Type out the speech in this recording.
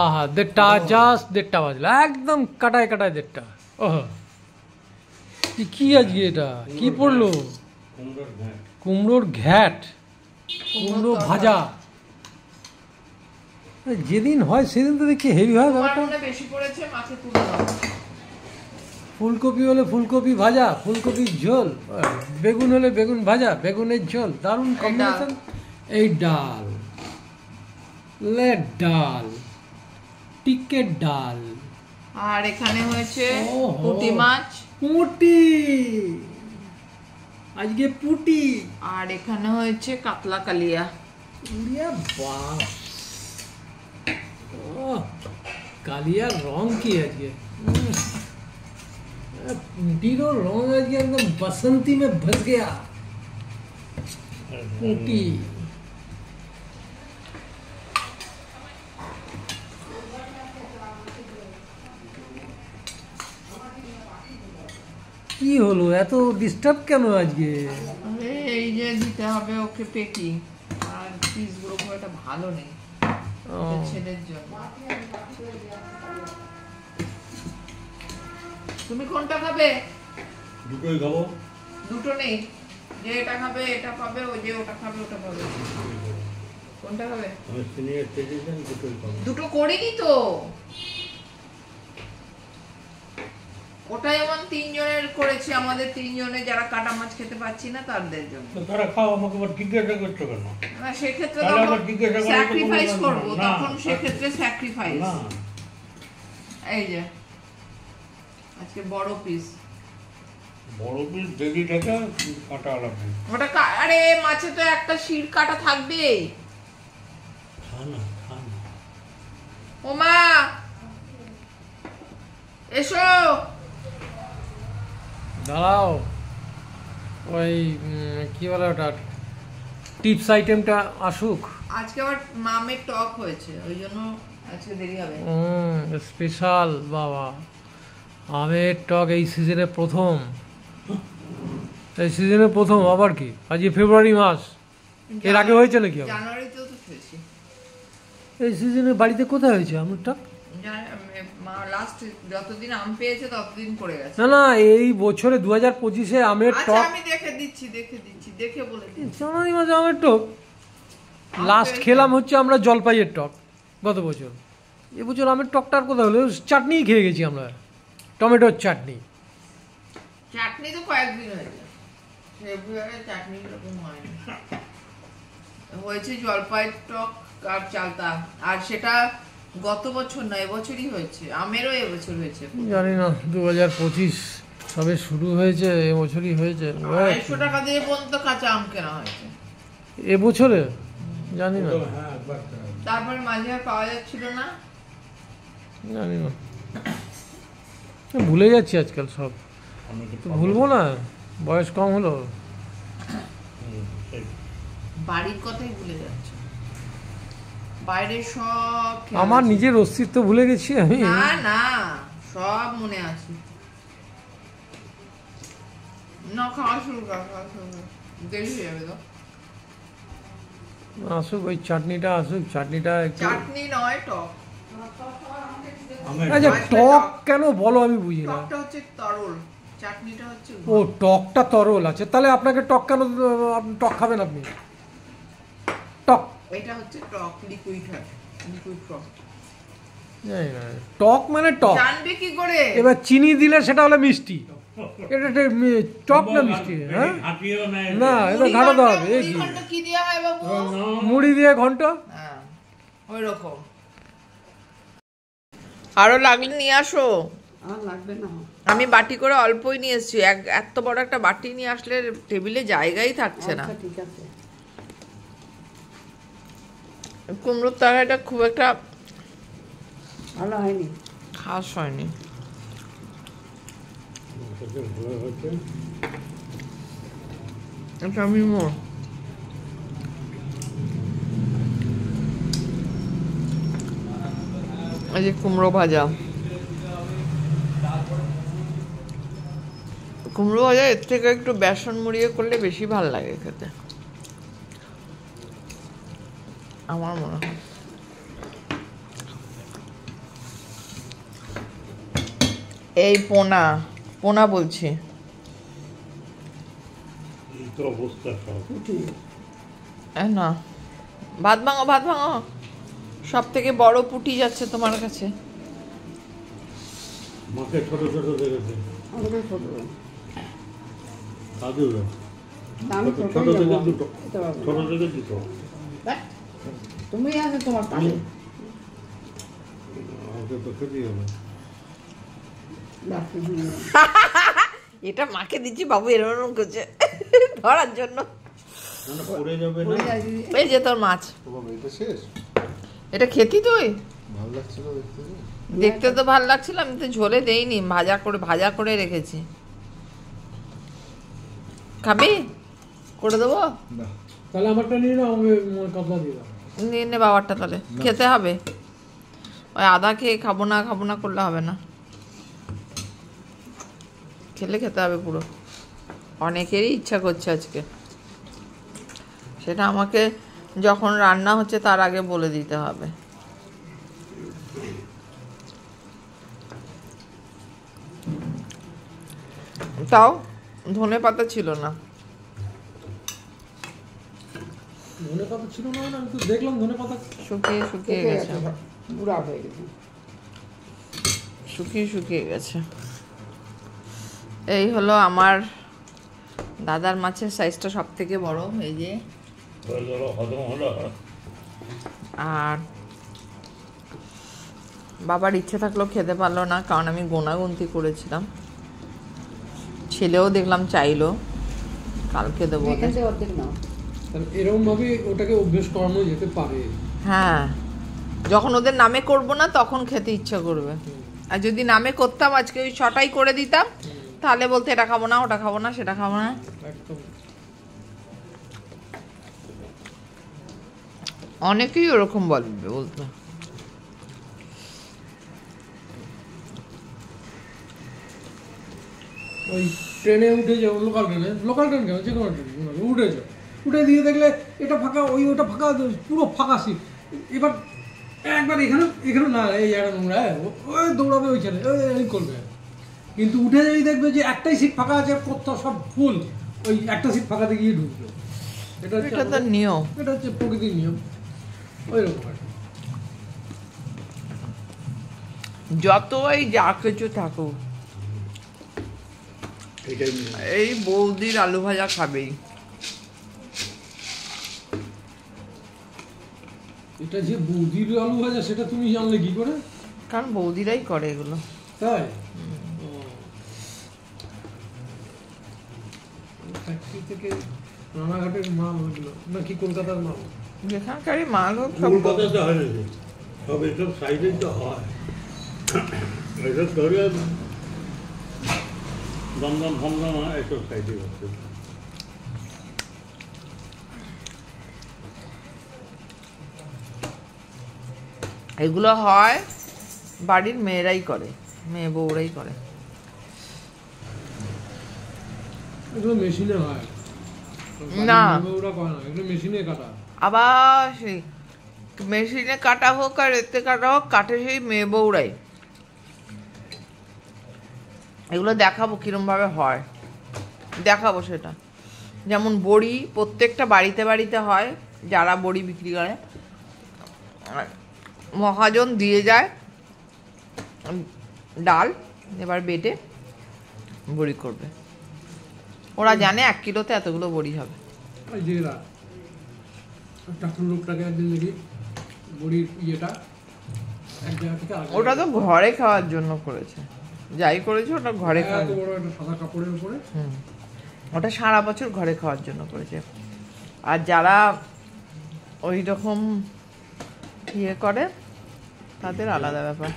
আহা 1:30 জাস্ট 1:30 বাজলো একদম কাটায় কাটায় 1:30। ওহ কি আজকে এটা কি পড়লো? কুমড়োর ঘ্যাট, কুমড়ো ভাজা। যেদিন হয় সেদিন তো দেখি হেভি হয় ব্যাপারটা। বেশি পড়েছে মাছে তুলে দাও। ফুলকপি হলে ফুলকপি ভাজা, ফুলকপির ঝোল, বেগুন হলে বেগুন ভাজা, বেগুনের ঝোল, দারুণ কম্বিনেশন। এই ডাল, লেট ডাল, টিকেট ডাল, আর এখানে হয়েছে পুঁটি মাছ, পুঁটি, আজকে পুঁটি, আর এখানে হয়েছে কাতলা কালিয়া। বাহ, কালিয়ার রং কি আজকে? পুঁটিরও রং আজকে একদম बसंती में भस गया। পুঁটি কি হলো, এত ডিস্টার্ব কেন আজকে? এই যে দিতে হবে ওকে পেটি, আর পিসগুলো খুব একটা ভালো নেই ছেলের জন্য। তুমি কোনটা খাবে? দুটোই খাবো। দুটো নেই, যে এটা খাবে এটা পাবে, ওই যে ওটা খাবে ওটা পাবে। কোনটা খাবে? আমি সিনিয়র সিটিজেন, দুটোই খাবো। দুটো করিনি তো, ওটা যেমন 3 জনের করেছি, আমাদের 3 জনে যারা কাটা মাছ খেতে পাচ্ছি না তাদের জন্য। তো তারা খাও, আমাকে আবার জিজ্ঞাসা করছো কেন? না সেক্ষেত্রে স্যাক্রিফাইস করবো, তখন সেক্ষেত্রে স্যাক্রিফাইস। এই যে আজকে বড় পিস, বড় পিস দেখি টাকা কাটা লাগবে। ওটা আরে মাছে তো একটা শির কাটা থাকবে। খানা খানা ওমা এসো, দাঁড়াও, ওই কি বলে ওটা টিপস আইটেমটা আসুক। আজকে আবার মামের টক হয়েছে, ওই জন্য আজকে দেরি হবে। স্পেশাল বাবা, আমের টক এই সিজনে প্রথম, এই সিজনে প্রথম। আবার কি আজকে ফেব্রুয়ারি মাস, এর আগে হয়েছে নাকি? জানুয়ারিতেও তো খেয়েছি। এই সিজনে বাড়িতে কোথায় হয়েছে আমের টক? লাস্ট যতদিন আম পেয়েছে ততদিন করে গেছে। না না, এই বছরে 2025-এ আমের টক। আমি দেখে দিচ্ছি দেখে বলে দিচ্ছি। জানুয়ারি মাসে আমের টক লাস্ট খেলাম হচ্ছে আমরা জলপাইয়ের টক গত বছর। এবছর আমের টকটার কোথায় হলো? চাটনি খেয়ে গেছি আমরা, টমেটোর চাটনি। চাটনি তো কয়েকদিন হয়েছে, ফেব্রুয়ারি চাটনি এরকম হয়নি। হয়েছে জলপাইয়ের টক আর চালতা, আর সেটা গত বছর না এবছরই হয়েছে। আমেরও এবছর হয়েছে। জানি না, 2025 সবে শুরু হয়েছে, এবছরই হয়েছে। 250 টাকা দিয়ে পর্যন্ত কাঁচা আম কেনা হয়েছে এবছরে, জানি না। তারপর মাঝে আর পাওয়া যাচ্ছিল না, জানি না, ভুলে যাচ্ছি আজকাল সব। ভুলবো না, বয়স কম হলো। বাড়ির কথাই ভুলে যাচ্ছে, বাইরে সব। আমার নিজের অস্তিত্ব ভুলে গেছি আমি। না না, সব মনে আছে। না খাওয়া শুরু কর, দেরি হয়ে যাবে তো। আসুক ওই চাটনিটা, আসুক চাটনিটা। চাটনি নয় টক। আচ্ছা টক কেন বলো আমি বুঝি না। টকটা হচ্ছে তরল, চাটনিটা হচ্ছে। ও টকটা তরল আছে, তাহলে আপনাকে টক কেন? টক খাবেন আপনি? টক এটা হচ্ছে টক, লিকুইড হয়, লিকুইড টক। জানি না, টক মানে টক। জানবে কি করে? এবার চিনি দিলে সেটা হলো মিষ্টি, এটা টক না মিষ্টি? হ্যাঁ না, এবার ঘাটাতে হবে। কি দেওয়া হয় বাবু? মুড়ি দিয়ে ঘন্ট, হ্যাঁ ওই রকম। আরো লাগলে নিয়ে আসো। লাগবে না, আমি বাটি করে অল্পই নিয়ে এসেছি, এত বড় একটা বাটি নিয়ে আসলে টেবিলে জায়গাই থাকছে না। ঠিক আছে। কুমড়োর তরকারিটা খুব একটা ভালো হয়নি, খাস হয়নি। এটা আমি এই যে কুমড়ো ভাজা, কুমড়ো ভাজা এর থেকে একটু বেসন মুড়িয়ে করলে বেশি ভালো লাগে খেতে, আমার মনে হয়। এই পোনা পোনা বলছি। এই তো অবস্থা সব। পুঁটি এই না, ভাত ভাঙো ভাত ভাঙো। সব থেকে বড় পুঁটি যাচ্ছে তোমার কাছে। মাকে ছোট ছোট দেখেছে আমাকে ছোট কাজু আমি ছোট ছোট থেকে দুটো, ছোট থেকে দুটো। তুমি আছে তোমার কাছে আমাকে তো খেতেই হবে। এটা মাকে দিচ্ছি, বাবু এরকম করছে ধরার জন্য। না না, পড়ে যাবে না। এই যে তোর মাছ, বাবা এটা শেষ এটা খেতি তুই? ভালো লাগছিল দেখতে যে। দেখতে তো ভালো লাগছিল, আমি তো ঝোলে দেইনি, ভাজা করে রেখেছি। খাবি? করে দেবো? না তাহলে আমারটা নিয়ে নাও, আমি কাতলা দিয়ে দাও। নিয়ে নে বাবারটা, তাহলে খেতে হবে। ওই আদা খেয়ে খাবো না করলে হবে না, খেলে খেতে হবে পুরো। অনেকেরই ইচ্ছা করছে আজকে, সেটা আমাকে যখন রান্না হচ্ছে তার আগে বলে দিতে হবে। তাও ধনে পাতা ছিল না। ধনে পাতা ছিল না মানে আমি তো দেখলাম ধনে পাতা। শুকিয়ে গেছে, বুড়া হয়ে গেছে। শুকিয়ে গেছে। এই হলো আমার দাদার মাছের সাইজটা সব থেকে বড়, এই যে। হয়ে গেল, হজম হলো। আর বাবার ইচ্ছে থাকলেও খেতে পারলো না, কারণ আমি গোনাগুনতি করেছিলাম। ছেলেও দেখলাম চাইলো, কালকে দেবো ওদের। এখান থেকে অর্ধেক নাও। তাহলে এরকম ভাবে ওটাকে অভ্যেস করানো যেতে পারে। হ্যাঁ, যখন ওদের নামে করব না তখন খেতে ইচ্ছা করবে। আর যদি নামে করতাম আজকে ওই 6টাই করে দিতাম, তাহলে বলতে এটা খাবো না, ওটা খাবো না, সেটা খাবো না। একদম। অনেকেই ওরকম বলবে, বলতো ওই ট্রেনে উঠে যাও, লোকাল ট্রেন কেন, যে কোনো ট্রেন উঠে যাও, উঠে দিয়ে দেখলে এটা ফাঁকা, ওটা ফাঁকা, পুরো ফাঁকা সিট। এবার একবার এখানে না, এই একটা নোংরা, ওই দৌড়াবে ওইখানে, এই করবে। কিন্তু উঠে যেই দেখবে যে একটাই সিট ফাঁকা আছে, কোথাও সব ফুল, ওই একটা সিট ফাঁকাতে গিয়ে ঢুকবে। এটা তো নিয়ম। এটা হচ্ছে প্রকৃতির নিয়ম, ওই রকম আর কি। যতই যা কিছু থাকুক, এটাই নিয়ে। এই বৌদির আলু ভাজা খাবেই। এটা যে বৌদির আলু ভাজা, সেটা তুমি জানলে কি করে? কারণ বৌদিরাই করে এগুলো। তাই? ফ্যাক্টরি থেকে রানাঘাটের মাল ওগুলো নাকি কলকাতার মাল? যেখানকারই মাল হোক সব কলকাতাতে হয় না, সব এসব সাইডেই তো হয়। এসব ধরে দমদম ফমদম হয়, এসব সাইডে হচ্ছে। এগুলো হয় বাড়ির মেয়েরাই করে, মেয়ে বউরাই করে। এগুলো মেশিনে হয় না। ওরা করে না, এগুলো মেশিনে কাটা। আবার সেই মেশিনে কাটা হোক আর এতে কাটা হোক, কাটে সেই মেয়ে বউরাই। এগুলো দেখাবো কিরম ভাবে হয়, দেখাবো সেটা। যেমন বড়ি প্রত্যেকটা বাড়িতে বাড়িতে হয়, যারা বড়ি বিক্রি করে, মহাজন দিয়ে যায় ডাল, এবার বেটে বড়ি করবে। ওরা জানে 1 কিলোতে এতগুলো বড়ি হবে। ওই যে এরা ডাক্তার লোকটাকে একদিন দেখি বড়ির ইয়েটা এক জায়গা থেকে আরেক ওটা তো জায়গায়, ঘরে খাওয়ার জন্য করেছে, যাই করেছে ওটা ঘরে এত খাওয়ার। বড় একটা সাদা কাপড়ের উপরে। ওটা সারা বছর ঘরে খাওয়ার জন্য করেছে। আর যারা ওই রকম ইয়ে করে তাদের আলাদা ব্যাপার।